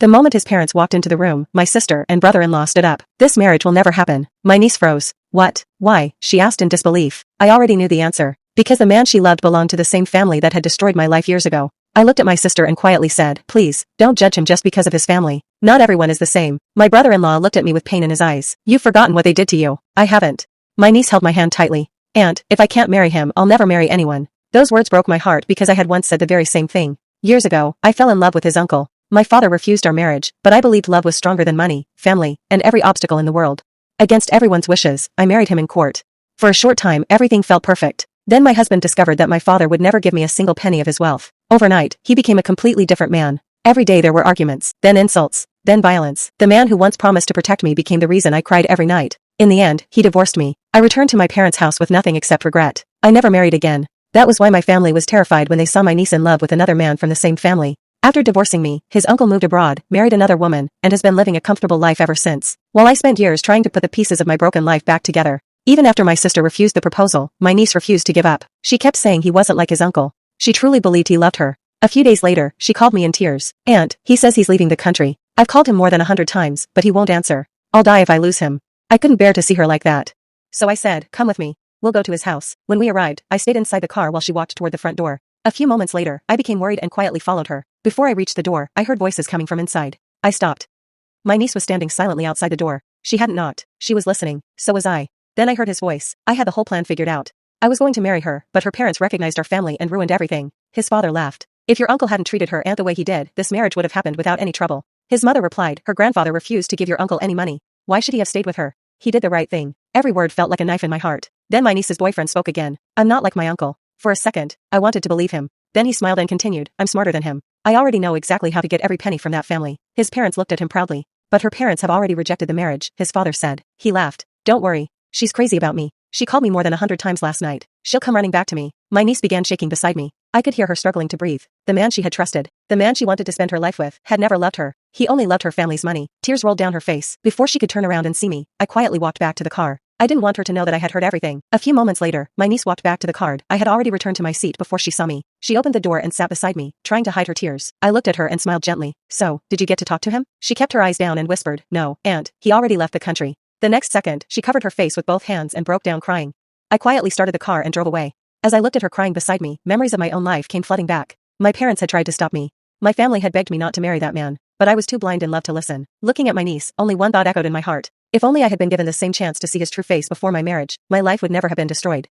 The moment his parents walked into the room, my sister and brother-in-law stood up. This marriage will never happen. My niece froze. What? Why? She asked in disbelief. I already knew the answer. Because the man she loved belonged to the same family that had destroyed my life years ago. I looked at my sister and quietly said, please, don't judge him just because of his family. Not everyone is the same. My brother-in-law looked at me with pain in his eyes. You've forgotten what they did to you. I haven't. My niece held my hand tightly. Aunt, if I can't marry him, I'll never marry anyone. Those words broke my heart because I had once said the very same thing. Years ago, I fell in love with his uncle. My father refused our marriage, but I believed love was stronger than money, family, and every obstacle in the world. Against everyone's wishes, I married him in court. For a short time, everything felt perfect. Then my husband discovered that my father would never give me a single penny of his wealth. Overnight, he became a completely different man. Every day there were arguments, then insults, then violence. The man who once promised to protect me became the reason I cried every night. In the end, he divorced me. I returned to my parents' house with nothing except regret. I never married again. That was why my family was terrified when they saw my niece in love with another man from the same family. After divorcing me, his uncle moved abroad, married another woman, and has been living a comfortable life ever since. While I spent years trying to put the pieces of my broken life back together. Even after my sister refused the proposal, my niece refused to give up. She kept saying he wasn't like his uncle. She truly believed he loved her. A few days later, she called me in tears. Aunt, he says he's leaving the country. I've called him more than 100 times, but he won't answer. I'll die if I lose him. I couldn't bear to see her like that. So I said, come with me. We'll go to his house. When we arrived, I stayed inside the car while she walked toward the front door. A few moments later, I became worried and quietly followed her. Before I reached the door, I heard voices coming from inside. I stopped. My niece was standing silently outside the door. She hadn't knocked. She was listening. So was I. Then I heard his voice. I had the whole plan figured out. I was going to marry her, but her parents recognized our family and ruined everything. His father laughed. If your uncle hadn't treated her aunt the way he did, this marriage would have happened without any trouble. His mother replied, her grandfather refused to give your uncle any money. Why should he have stayed with her? He did the right thing. Every word felt like a knife in my heart. Then my niece's boyfriend spoke again. I'm not like my uncle. For a second, I wanted to believe him. Then he smiled and continued, I'm smarter than him. I already know exactly how to get every penny from that family. His parents looked at him proudly. But her parents have already rejected the marriage, his father said. He laughed. Don't worry. She's crazy about me. She called me more than 100 times last night. She'll come running back to me. My niece began shaking beside me. I could hear her struggling to breathe. The man she had trusted, the man she wanted to spend her life with, had never loved her. He only loved her family's money. Tears rolled down her face. Before she could turn around and see me, I quietly walked back to the car. I didn't want her to know that I had heard everything. A few moments later, my niece walked back to the car. I had already returned to my seat before she saw me. She opened the door and sat beside me, trying to hide her tears. I looked at her and smiled gently. So, did you get to talk to him? She kept her eyes down and whispered, no, Aunt, he already left the country. The next second, she covered her face with both hands and broke down crying. I quietly started the car and drove away. As I looked at her crying beside me, memories of my own life came flooding back. My parents had tried to stop me. My family had begged me not to marry that man, but I was too blind in love to listen. Looking at my niece, only one thought echoed in my heart. If only I had been given the same chance to see his true face before my marriage, my life would never have been destroyed.